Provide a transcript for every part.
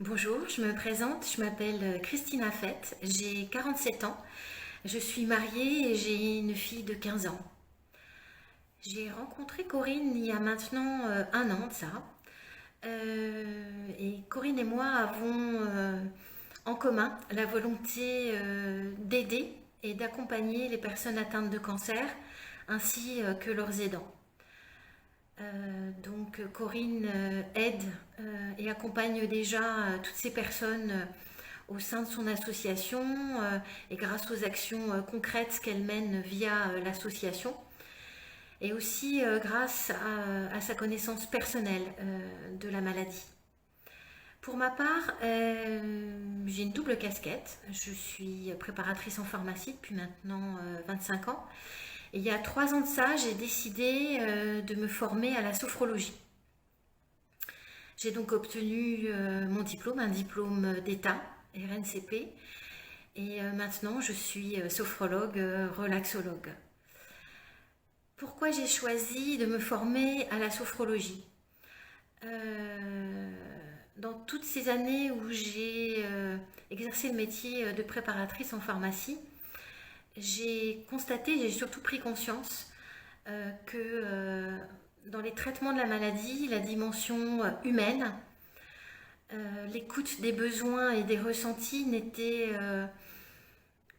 Bonjour, je me présente, je m'appelle Christina Fett, j'ai 47 ans, je suis mariée et j'ai une fille de 15 ans. J'ai rencontré Corinne il y a maintenant un an de ça. Et Corinne et moi avons en commun la volonté d'aider et d'accompagner les personnes atteintes de cancer ainsi que leurs aidants. Donc Corinne aide et accompagne déjà toutes ces personnes au sein de son association et grâce aux actions concrètes qu'elle mène via l'association et aussi grâce à sa connaissance personnelle de la maladie. Pour ma part, j'ai une double casquette. Je suis préparatrice en pharmacie depuis maintenant 25 ans. Et il y a 3 ans de ça, j'ai décidé de me former à la sophrologie. J'ai donc obtenu mon diplôme, un diplôme d'État, RNCP. Et maintenant, je suis sophrologue, relaxologue. Pourquoi j'ai choisi de me former à la sophrologie? Dans toutes ces années où j'ai exercé le métier de préparatrice en pharmacie, j'ai constaté, j'ai surtout pris conscience que dans les traitements de la maladie, la dimension humaine, l'écoute des besoins et des ressentis n'était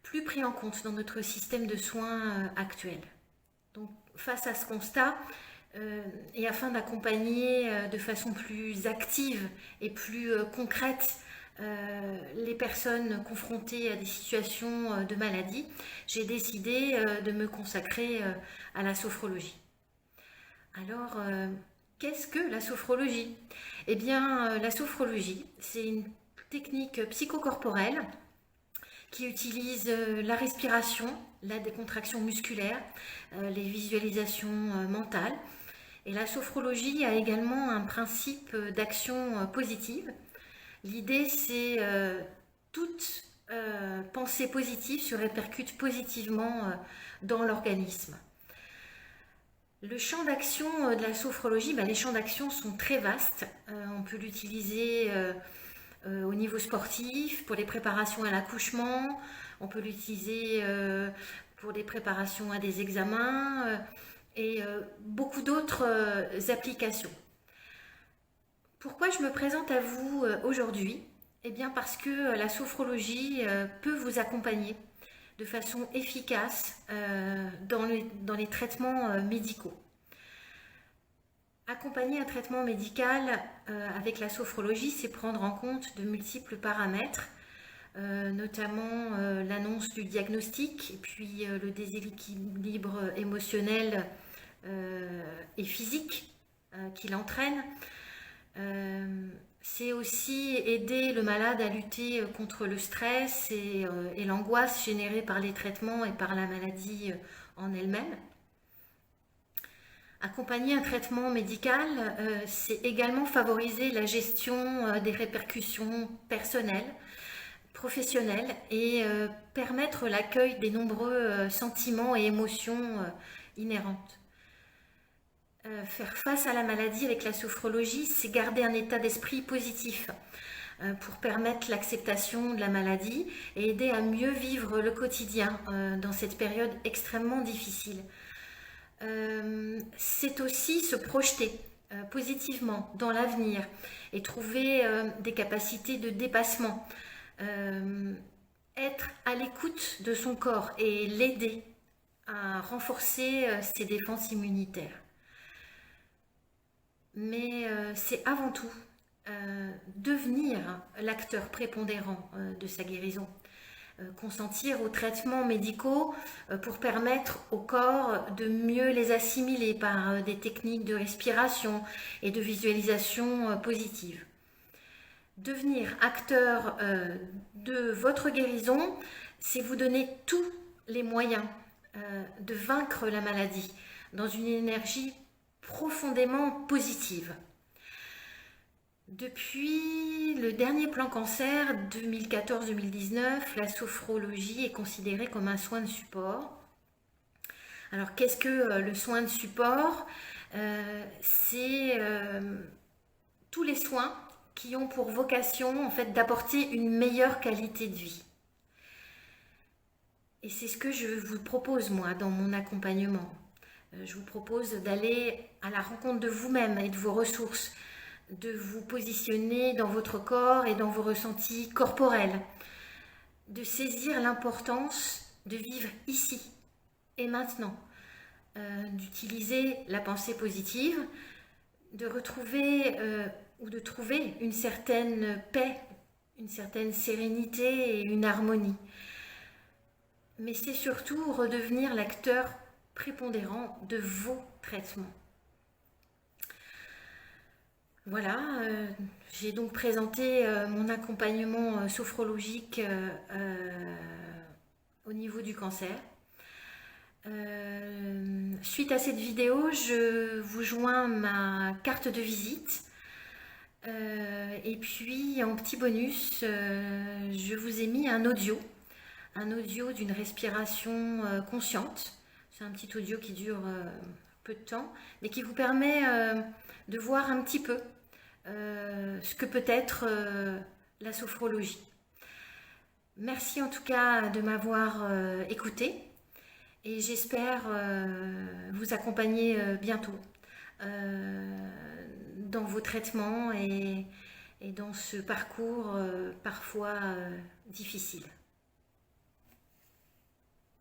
plus pris en compte dans notre système de soins actuel. Donc face à ce constat, et afin d'accompagner de façon plus active et plus concrète les personnes confrontées à des situations de maladie, j'ai décidé de me consacrer à la sophrologie. Alors, qu'est-ce que la sophrologie? Eh bien, la sophrologie, c'est une technique psychocorporelle qui utilise la respiration, la décontraction musculaire, les visualisations mentales. Et la sophrologie a également un principe d'action positive. L'idée, c'est toute pensée positive se répercute positivement dans l'organisme. Le champ d'action de la sophrologie, les champs d'action sont très vastes. On peut l'utiliser au niveau sportif, pour les préparations à l'accouchement, on peut l'utiliser pour des préparations à des examens et beaucoup d'autres applications. Pourquoi je me présente à vous aujourd'hui? Eh bien parce que la sophrologie peut vous accompagner de façon efficace dans les traitements médicaux. Accompagner un traitement médical avec la sophrologie, c'est prendre en compte de multiples paramètres, notamment l'annonce du diagnostic et puis le déséquilibre émotionnel et physique qu'il entraîne. C'est aussi aider le malade à lutter contre le stress et l'angoisse générée par les traitements et par la maladie en elle-même. Accompagner un traitement médical, c'est également favoriser la gestion des répercussions personnelles, professionnelles et permettre l'accueil des nombreux sentiments et émotions inhérentes. Faire face à la maladie avec la sophrologie, c'est garder un état d'esprit positif pour permettre l'acceptation de la maladie et aider à mieux vivre le quotidien dans cette période extrêmement difficile. C'est aussi se projeter positivement dans l'avenir et trouver des capacités de dépassement, être à l'écoute de son corps et l'aider à renforcer ses défenses immunitaires. Mais c'est avant tout devenir l'acteur prépondérant de sa guérison. Consentir aux traitements médicaux pour permettre au corps de mieux les assimiler par des techniques de respiration et de visualisation positive. Devenir acteur de votre guérison, c'est vous donner tous les moyens de vaincre la maladie dans une énergie profondément positive. Depuis le dernier plan cancer 2014-2019, la sophrologie est considérée comme un soin de support. Alors qu'est-ce que le soin de support? C'est tous les soins qui ont pour vocation en fait d'apporter une meilleure qualité de vie. Et c'est ce que je vous propose moi dans mon accompagnement. Je vous propose d'aller à la rencontre de vous-même et de vos ressources, de vous positionner dans votre corps et dans vos ressentis corporels, de saisir l'importance de vivre ici et maintenant, d'utiliser la pensée positive, de retrouver ou de trouver une certaine paix, une certaine sérénité et une harmonie. Mais c'est surtout redevenir l'acteur prépondérant de vos traitements. Voilà, j'ai donc présenté mon accompagnement sophrologique au niveau du cancer. Suite à cette vidéo, je vous joins ma carte de visite. Et puis en petit bonus, je vous ai mis un audio d'une respiration consciente. C'est un petit audio qui dure peu de temps, mais qui vous permet de voir un petit peu ce que peut être la sophrologie. Merci en tout cas de m'avoir écouté et j'espère vous accompagner bientôt dans vos traitements et dans ce parcours parfois difficile.